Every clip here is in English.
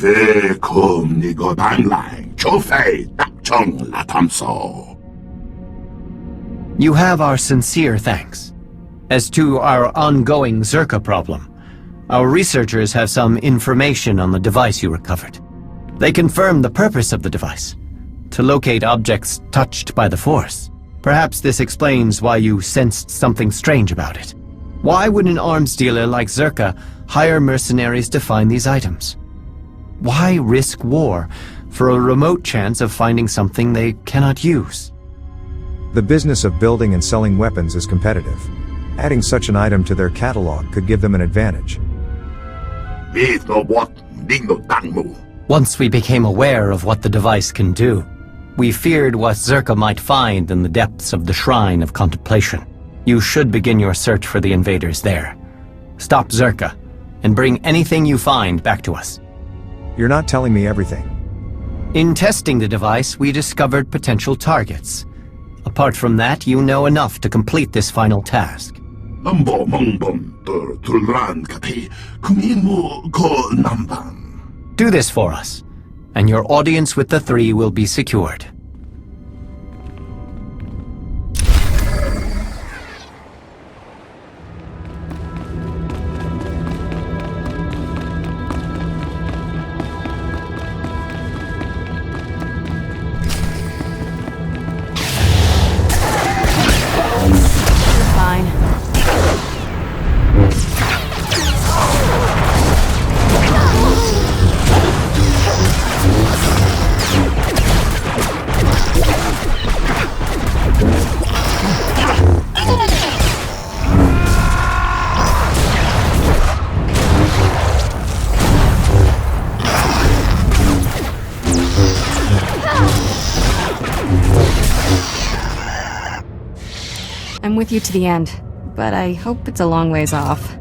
Về khum ni go bang lại, chỗ phải đắc trong là tham số. You have our sincere thanks. As to our ongoing Czerka problem, our researchers have some information on the device you recovered. They confirm the purpose of the device, to locate objects touched by the Force. Perhaps this explains why you sensed something strange about it. Why would an arms dealer like Czerka hire mercenaries to find these items? Why risk war for a remote chance of finding something they cannot use? The business of building and selling weapons is competitive. Adding such an item to their catalog could give them an advantage. Once we became aware of what the device can do, we feared what Czerka might find in the depths of the Shrine of Contemplation. You should begin your search for the invaders there. Stop Czerka, and bring anything you find back to us. You're not telling me everything. In testing the device, we discovered potential targets. Apart from that, you know enough to complete this final task. Do this for us, and your audience with the three will be secured. I'm with you to the end, but I hope it's a long ways off.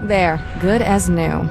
There, good as new.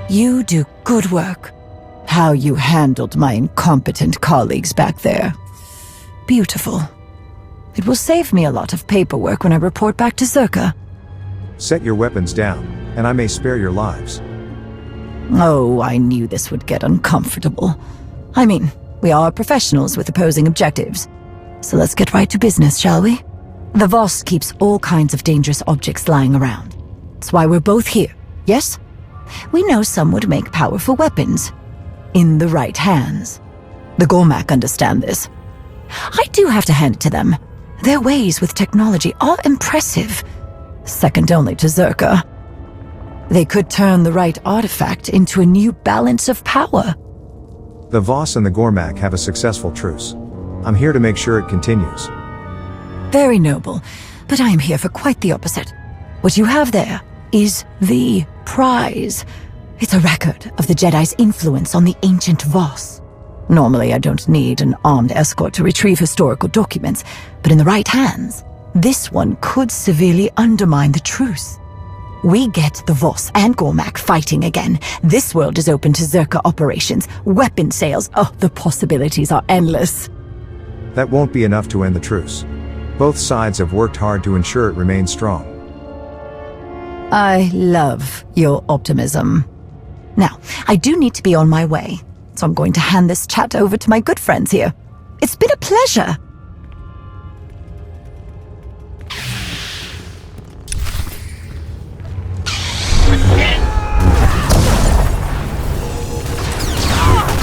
You do good work. How you handled my incompetent colleagues back there. Beautiful. It will save me a lot of paperwork when I report back to Czerka. Set your weapons down, and I may spare your lives. Oh, I knew this would get uncomfortable. I mean, we are professionals with opposing objectives. So let's get right to business, shall we? The Voss keeps all kinds of dangerous objects lying around. That's why we're both here, yes? We know some would make powerful weapons. In the right hands. The Gormak understand this. I do have to hand it to them. Their ways with technology are impressive. Second only to Czerka. They could turn the right artifact into a new balance of power. The Voss and the Gormak have a successful truce. I'm here to make sure it continues. Very noble, but I am here for quite the opposite. What you have there is the prize. It's a record of the Jedi's influence on the ancient Voss. Normally, I don't need an armed escort to retrieve historical documents, but in the right hands, this one could severely undermine the truce. We get the Voss and Gormak fighting again. This world is open to Czerka operations, weapon sales. Oh, the possibilities are endless. That won't be enough to end the truce. Both sides have worked hard to ensure it remains strong. I love your optimism. Now, I do need to be on my way, so I'm going to hand this chat over to my good friends here. It's been a pleasure.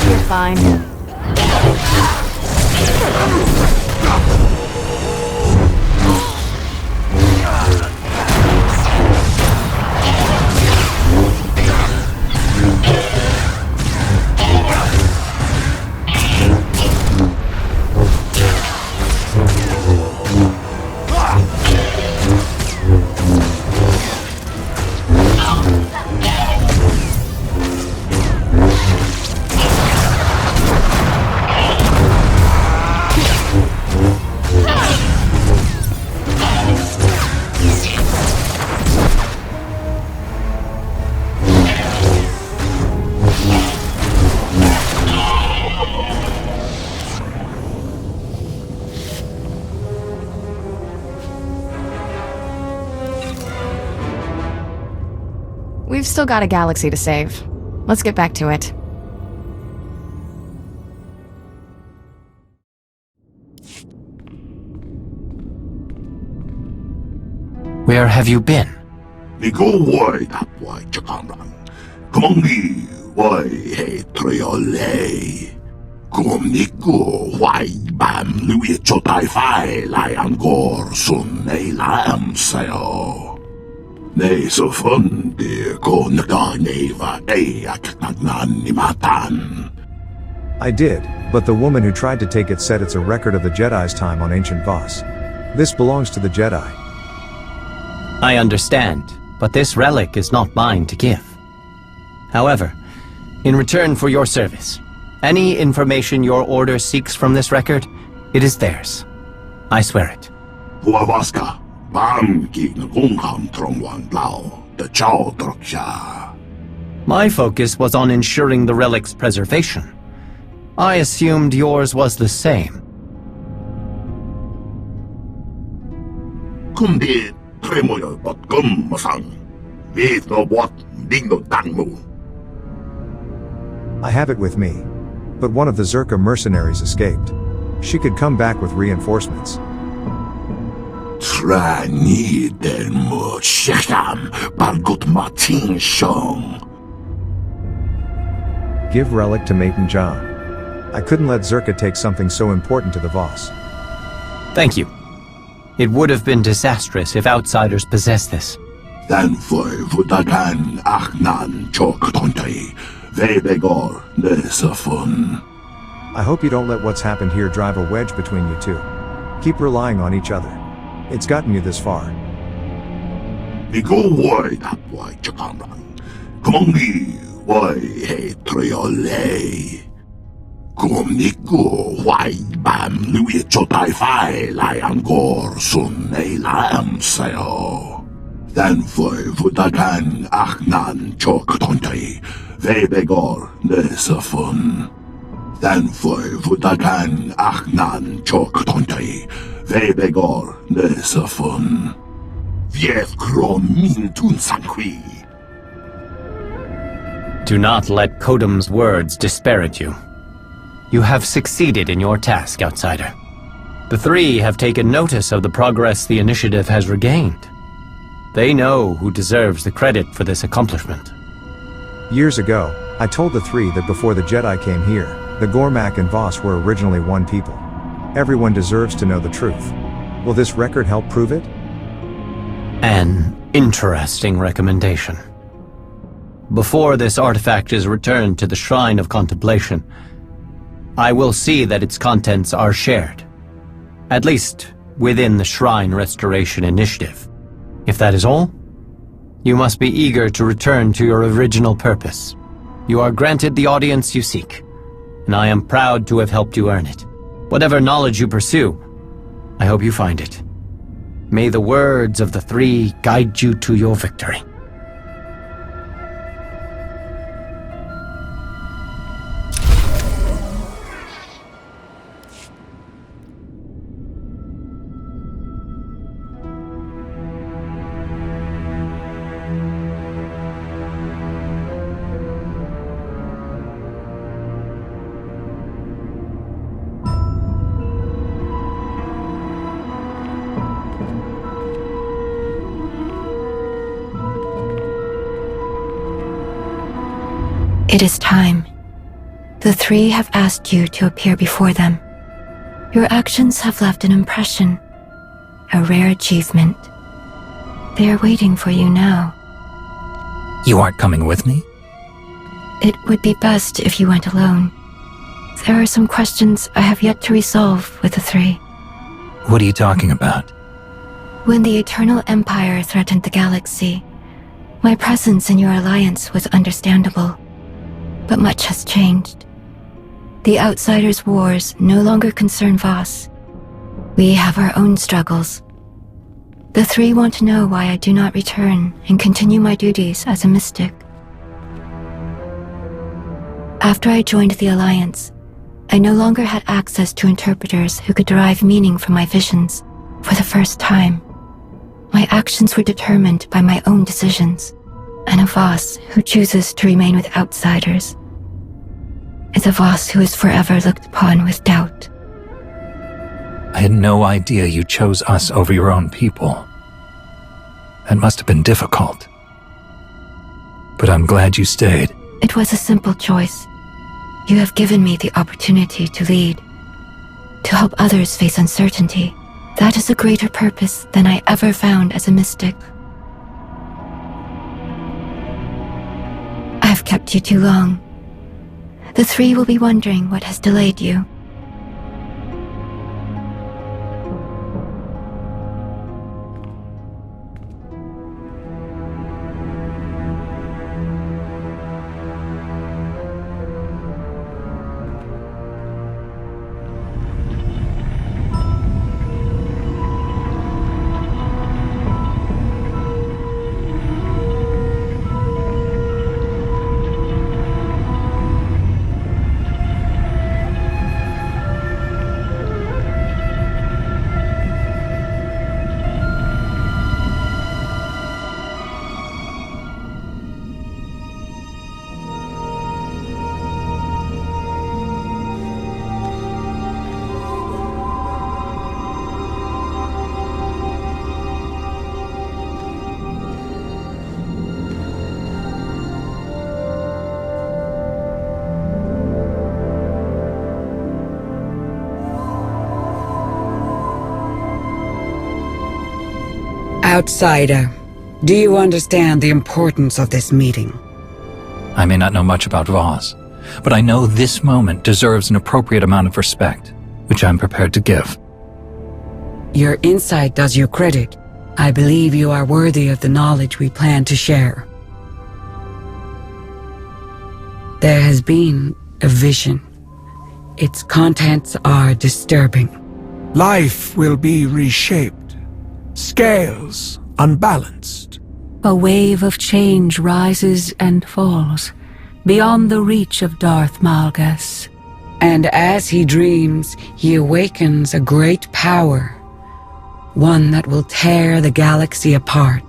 You're fine. We've still got a galaxy to save. Let's get back to it. Where have you been? Nee, så funde Konega Matan. I did, but the woman who tried to take it said it's a record of the Jedi's time on ancient Voss. This belongs to the Jedi. I understand, but this relic is not mine to give. However, in return for your service, any information your order seeks from this record, it is theirs. I swear it. Huavaska. My focus was on ensuring the relic's preservation. I assumed yours was the same. I have it with me. But one of the Czerka Mercenaries escaped. She could come back with reinforcements. Give relic to Maton-Ja. I couldn't let Czerka take something so important to the Voss. Thank you. It would have been disastrous if outsiders possessed this. I hope you don't let what's happened here drive a wedge between you two. Keep relying on each other. It's gotten you this far. Do not let Kodom's words disparage you. You have succeeded in your task, outsider. The three have taken notice of the progress the initiative has regained. They know who deserves the credit for this accomplishment. Years ago, I told the three that before the Jedi came here, the Gormak and Voss were originally one people. Everyone deserves to know the truth. Will this record help prove it? An interesting recommendation. Before this artifact is returned to the Shrine of Contemplation, I will see that its contents are shared. At least, within the Shrine Restoration Initiative. If that is all, you must be eager to return to your original purpose. You are granted the audience you seek, and I am proud to have helped you earn it. Whatever knowledge you pursue, I hope you find it. May the words of the three guide you to your victory. It is time. The three have asked you to appear before them. Your actions have left an impression, a rare achievement. They are waiting for you now. You aren't coming with me? It would be best if you went alone. There are some questions I have yet to resolve with the three. What are you talking about? When the Eternal Empire threatened the galaxy, my presence in your alliance was understandable. But much has changed. The Outsiders' wars no longer concern Voss. We have our own struggles. The three want to know why I do not return and continue my duties as a mystic. After I joined the Alliance, I no longer had access to interpreters who could derive meaning from my visions. For the first time, my actions were determined by my own decisions. And a Voss who chooses to remain with outsiders is a Voss who is forever looked upon with doubt. I had no idea you chose us over your own people. That must have been difficult. But I'm glad you stayed. It was a simple choice. You have given me the opportunity to lead, to help others face uncertainty. That is a greater purpose than I ever found as a mystic. I've kept you too long. The three will be wondering what has delayed you. Outsider, do you understand the importance of this meeting? I may not know much about Voss, but I know this moment deserves an appropriate amount of respect, which I'm prepared to give. Your insight does you credit. I believe you are worthy of the knowledge we plan to share. There has been a vision. Its contents are disturbing. Life will be reshaped. Scales unbalanced. A wave of change rises and falls, beyond the reach of Darth Malgus. And as he dreams, he awakens a great power. One that will tear the galaxy apart.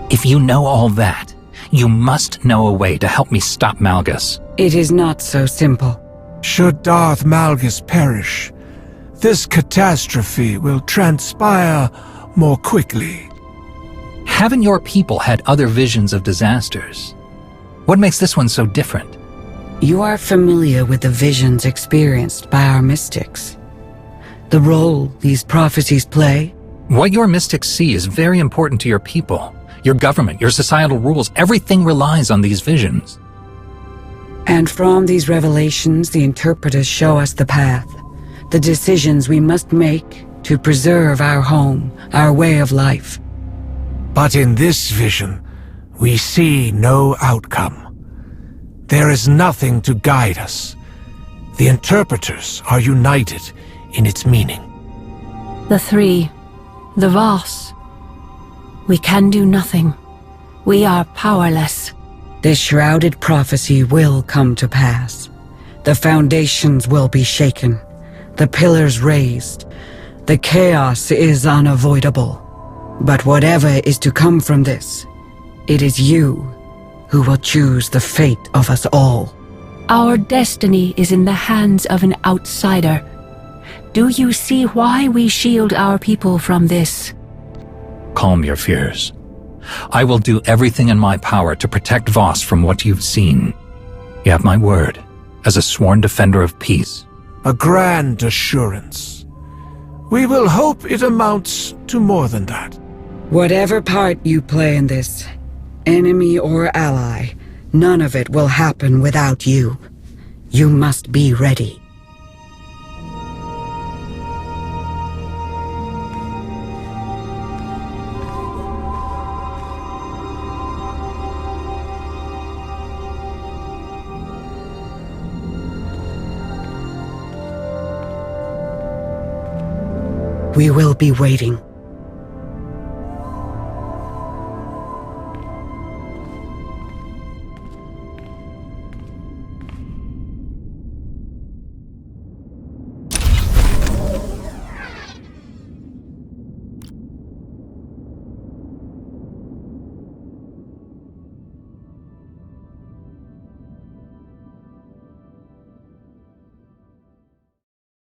If you know all that, You must know a way to help me stop Malgus. It is not so simple. Should Darth Malgus perish, this catastrophe will transpire more quickly. Haven't your people had other visions of disasters? What makes this one so different? You are familiar with the visions experienced by our mystics. The role these prophecies play? What your mystics see is very important to your people. Your government, your societal rules, everything relies on these visions. And from these revelations, the interpreters show us the path, the decisions we must make to preserve our home, our way of life. But in this vision, we see no outcome. There is nothing to guide us. The interpreters are united in its meaning. The three, the Voss. We can do nothing. We are powerless. This shrouded prophecy will come to pass. The foundations will be shaken, the pillars raised. The chaos is unavoidable. But whatever is to come from this, it is you who will choose the fate of us all. Our destiny is in the hands of an outsider. Do you see why we shield our people from this? Calm your fears. I will do everything in my power to protect Voss from what you've seen. You have my word, as a sworn defender of peace. A grand assurance. We will hope it amounts to more than that. Whatever part you play in this, enemy or ally, none of it will happen without you. You must be ready. We will be waiting.